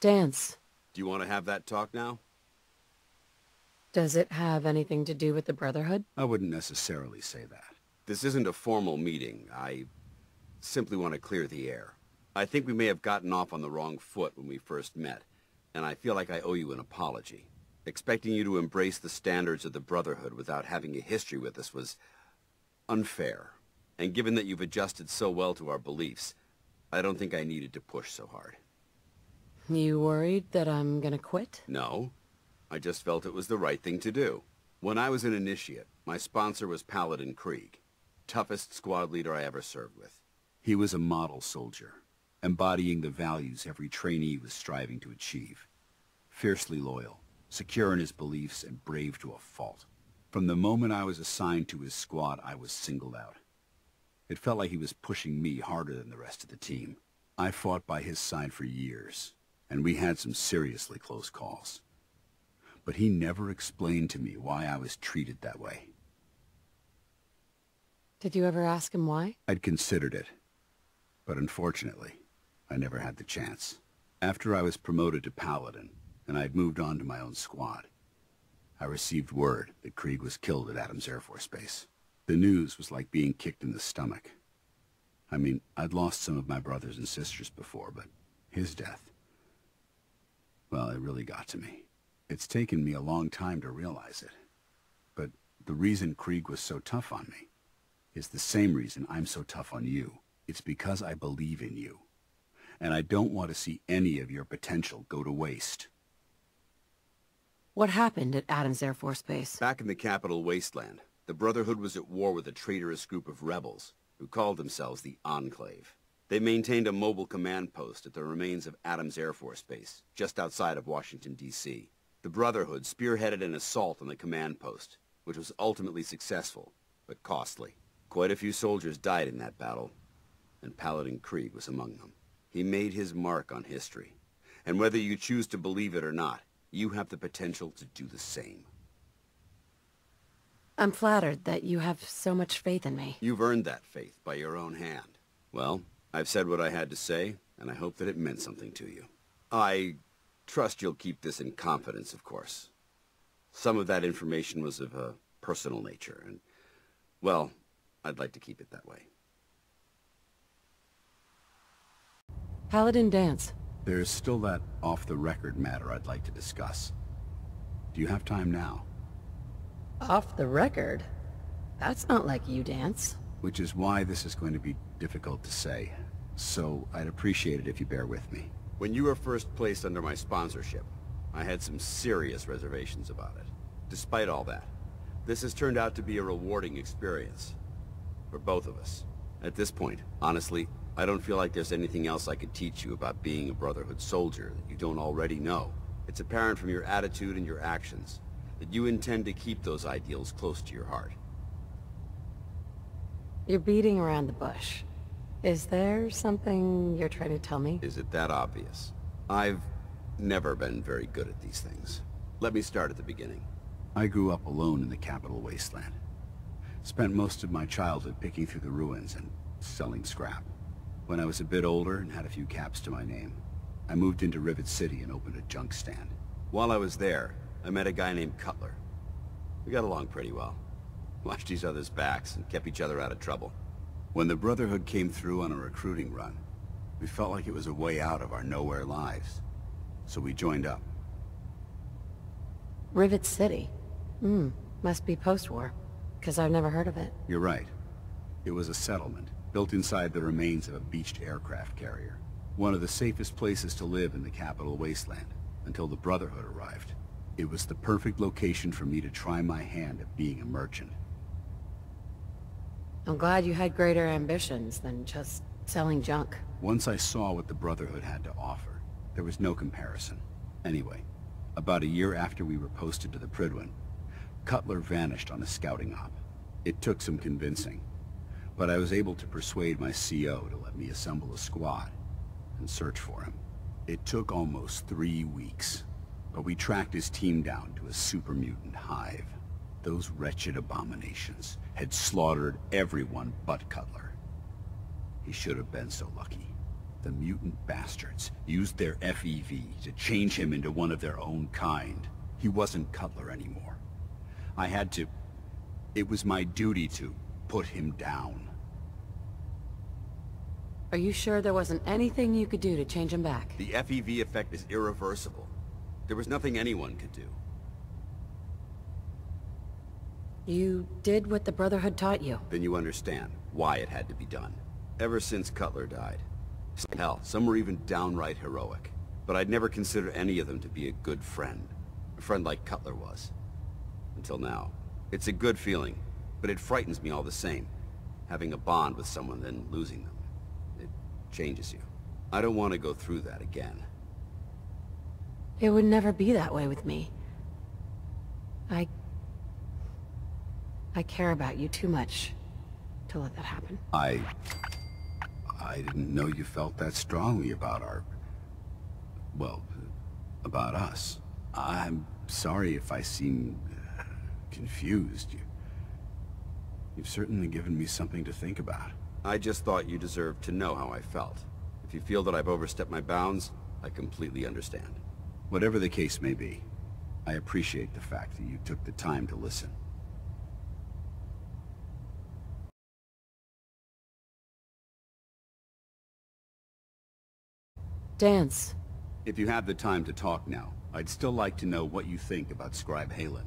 Dance. Do you want to have that talk now? Does it have anything to do with the Brotherhood? I wouldn't necessarily say that. This isn't a formal meeting. I simply want to clear the air. I think we may have gotten off on the wrong foot when we first met, and I feel like I owe you an apology. Expecting you to embrace the standards of the Brotherhood without having a history with us was unfair. And given that you've adjusted so well to our beliefs, I don't think I needed to push so hard. You worried that I'm gonna quit? No. I just felt it was the right thing to do. When I was an initiate, my sponsor was Paladin Krieg, toughest squad leader I ever served with. He was a model soldier, embodying the values every trainee was striving to achieve. Fiercely loyal, secure in his beliefs, and brave to a fault. From the moment I was assigned to his squad, I was singled out. It felt like he was pushing me harder than the rest of the team. I fought by his side for years, and we had some seriously close calls. But he never explained to me why I was treated that way. Did you ever ask him why? I'd considered it, but unfortunately, I never had the chance. After I was promoted to Paladin, and I'd moved on to my own squad, I received word that Krieg was killed at Adams Air Force Base. The news was like being kicked in the stomach. I mean, I'd lost some of my brothers and sisters before, but his death, well, it really got to me. It's taken me a long time to realize it. But the reason Krieg was so tough on me is the same reason I'm so tough on you. It's because I believe in you. And I don't want to see any of your potential go to waste. What happened at Adams Air Force Base? Back in the capital wasteland, the Brotherhood was at war with a traitorous group of rebels who called themselves the Enclave. They maintained a mobile command post at the remains of Adams Air Force Base, just outside of Washington, D.C. The Brotherhood spearheaded an assault on the command post, which was ultimately successful, but costly. Quite a few soldiers died in that battle, and Paladin Krieg was among them. He made his mark on history, and whether you choose to believe it or not, you have the potential to do the same. I'm flattered that you have so much faith in me. You've earned that faith by your own hand. Well, I've said what I had to say, and I hope that it meant something to you. I trust you'll keep this in confidence, of course. Some of that information was of a personal nature, and, well, I'd like to keep it that way. Paladin Dance. There's still that off-the-record matter I'd like to discuss. Do you have time now? Off the record? That's not like you, Dance. Which is why this is going to be difficult to say, so I'd appreciate it if you bear with me. When you were first placed under my sponsorship, I had some serious reservations about it. Despite all that, this has turned out to be a rewarding experience. For both of us. At this point, honestly, I don't feel like there's anything else I could teach you about being a Brotherhood soldier that you don't already know. It's apparent from your attitude and your actions that you intend to keep those ideals close to your heart. You're beating around the bush. Is there something you're trying to tell me? Is it that obvious? I've never been very good at these things. Let me start at the beginning. I grew up alone in the capital wasteland. Spent most of my childhood picking through the ruins and selling scrap. When I was a bit older and had a few caps to my name, I moved into Rivet City and opened a junk stand. While I was there, I met a guy named Cutler. We got along pretty well. Watched each other's backs and kept each other out of trouble. When the Brotherhood came through on a recruiting run, we felt like it was a way out of our nowhere lives. So we joined up. Rivet City? Must be post-war, because I've never heard of it. You're right. It was a settlement, built inside the remains of a beached aircraft carrier. One of the safest places to live in the capital wasteland, until the Brotherhood arrived. It was the perfect location for me to try my hand at being a merchant. I'm glad you had greater ambitions than just selling junk. Once I saw what the Brotherhood had to offer, there was no comparison. Anyway, about a year after we were posted to the Prydwen, Cutler vanished on a scouting op. It took some convincing, but I was able to persuade my CO to let me assemble a squad and search for him. It took almost 3 weeks, but we tracked his team down to a super mutant hive. Those wretched abominations had slaughtered everyone but Cutler. He should have been so lucky. The mutant bastards used their FEV to change him into one of their own kind. He wasn't Cutler anymore. I had to... It was my duty to put him down. Are you sure there wasn't anything you could do to change him back? The FEV effect is irreversible. There was nothing anyone could do. You did what the Brotherhood taught you. Then you understand why it had to be done. Ever since Cutler died. Hell, some were even downright heroic. But I'd never consider any of them to be a good friend. A friend like Cutler was. Until now. It's a good feeling, but it frightens me all the same. Having a bond with someone, then losing them. It changes you. I don't want to go through that again. It would never be that way with me. I care about you too much to let that happen. I didn't know you felt that strongly about about us. I'm sorry if I seem confused. You've certainly given me something to think about. I just thought you deserved to know how I felt. If you feel that I've overstepped my bounds, I completely understand. Whatever the case may be, I appreciate the fact that you took the time to listen. Dance. If you have the time to talk now, I'd still like to know what you think about Scribe Halen.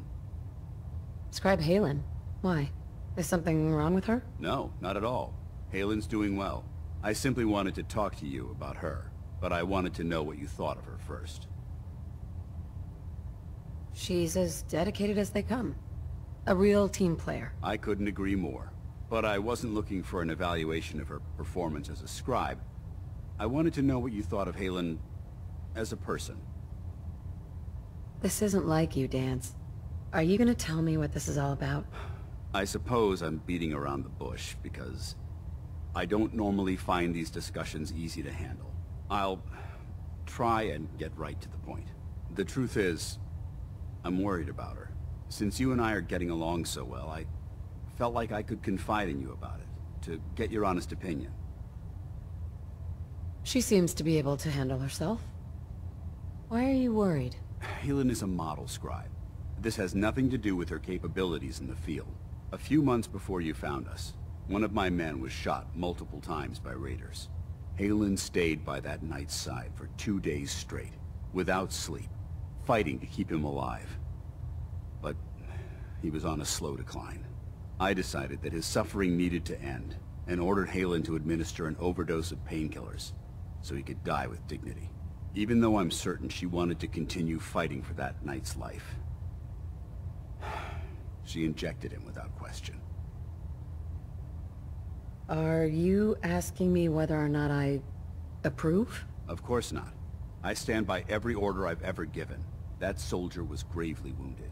Scribe Halen? Why? Is something wrong with her? No, not at all. Halen's doing well. I simply wanted to talk to you about her, but I wanted to know what you thought of her first. She's as dedicated as they come. A real team player. I couldn't agree more. But I wasn't looking for an evaluation of her performance as a scribe. I wanted to know what you thought of Halen as a person. This isn't like you, Dance. Are you gonna tell me what this is all about? I suppose I'm beating around the bush because I don't normally find these discussions easy to handle. I'll try and get right to the point. The truth is, I'm worried about her. Since you and I are getting along so well, I felt like I could confide in you about it, to get your honest opinion. She seems to be able to handle herself. Why are you worried? Helen is a model scribe. This has nothing to do with her capabilities in the field. A few months before you found us, one of my men was shot multiple times by raiders. Halen stayed by that knight's side for 2 days straight, without sleep, fighting to keep him alive. But he was on a slow decline. I decided that his suffering needed to end, and ordered Halen to administer an overdose of painkillers, so he could die with dignity. Even though I'm certain she wanted to continue fighting for that knight's life. She injected him without question. Are you asking me whether or not I approve? Of course not. I stand by every order I've ever given. That soldier was gravely wounded.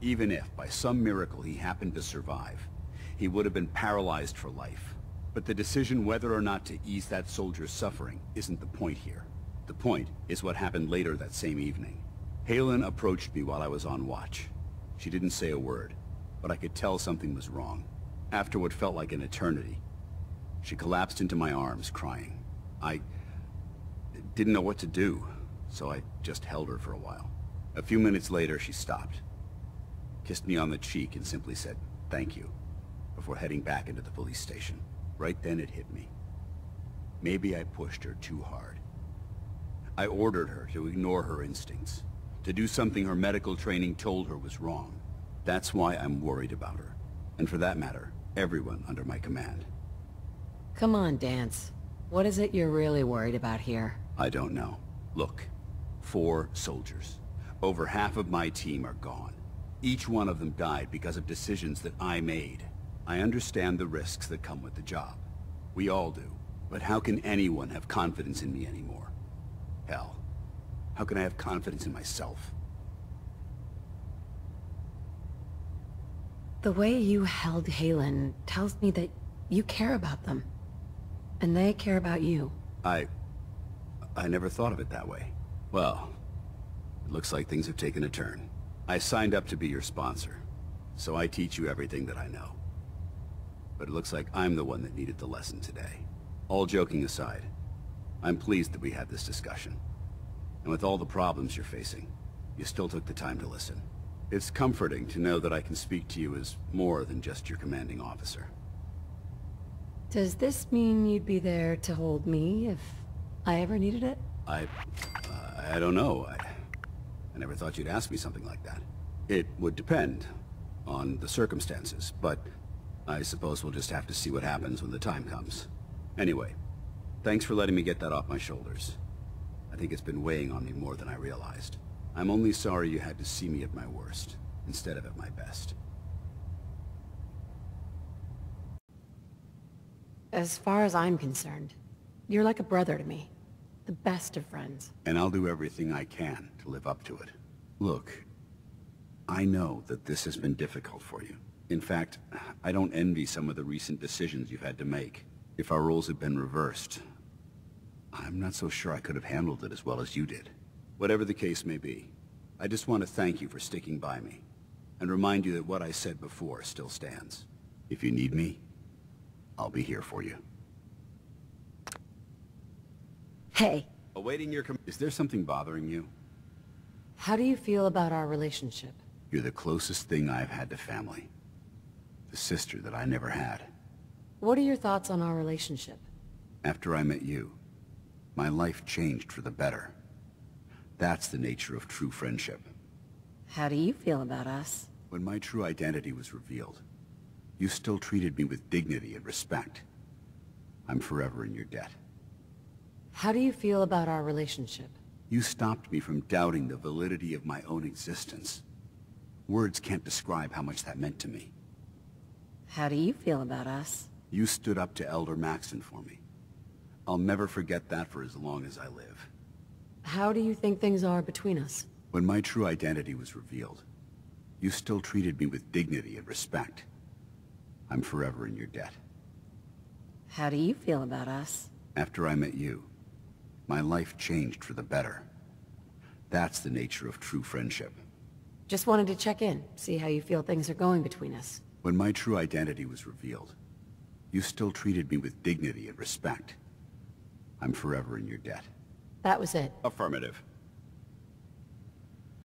Even if, by some miracle, he happened to survive, he would have been paralyzed for life. But the decision whether or not to ease that soldier's suffering isn't the point here. The point is what happened later that same evening. Halen approached me while I was on watch. She didn't say a word, but I could tell something was wrong. After what felt like an eternity, she collapsed into my arms, crying. I didn't know what to do, so I just held her for a while. A few minutes later, she stopped, kissed me on the cheek, and simply said, "Thank you," before heading back into the police station. Right then it hit me. Maybe I pushed her too hard. I ordered her to ignore her instincts, to do something her medical training told her was wrong. That's why I'm worried about her, and for that matter, everyone under my command. Come on, Dance. What is it you're really worried about here? I don't know. Look, 4 soldiers. Over half of my team are gone. Each one of them died because of decisions that I made. I understand the risks that come with the job. We all do. But how can anyone have confidence in me anymore? Hell, how can I have confidence in myself? The way you held Halen tells me that you care about them. And they care about you. I never thought of it that way. Well, it looks like things have taken a turn. I signed up to be your sponsor, so I teach you everything that I know. But it looks like I'm the one that needed the lesson today. All joking aside, I'm pleased that we had this discussion. And with all the problems you're facing, you still took the time to listen. It's comforting to know that I can speak to you as more than just your commanding officer. Does this mean you'd be there to hold me if I ever needed it? I don't know. I never thought you'd ask me something like that. It would depend on the circumstances, but I suppose we'll just have to see what happens when the time comes. Anyway, thanks for letting me get that off my shoulders. I think it's been weighing on me more than I realized. I'm only sorry you had to see me at my worst, instead of at my best. As far as I'm concerned, you're like a brother to me. The best of friends. And I'll do everything I can to live up to it. Look, I know that this has been difficult for you. In fact, I don't envy some of the recent decisions you've had to make. If our roles had been reversed, I'm not so sure I could have handled it as well as you did. Whatever the case may be, I just want to thank you for sticking by me, and remind you that what I said before still stands. If you need me, I'll be here for you. Hey, Awaiting your Is there something bothering you? how do you feel about our relationship? You're the closest thing I've had to family. The sister that I never had. What are your thoughts on our relationship? After I met you, my life changed for the better. That's the nature of true friendship. How do you feel about us? When my true identity was revealed, you still treated me with dignity and respect. I'm forever in your debt. How do you feel about our relationship? You stopped me from doubting the validity of my own existence. Words can't describe how much that meant to me. How do you feel about us? You stood up to Elder Maxton for me. I'll never forget that for as long as I live. How do you think things are between us? When my true identity was revealed, you still treated me with dignity and respect. I'm forever in your debt. How do you feel about us? After I met you, my life changed for the better. That's the nature of true friendship. Just wanted to check in, see how you feel things are going between us. When my true identity was revealed, you still treated me with dignity and respect. I'm forever in your debt. That was it. Affirmative.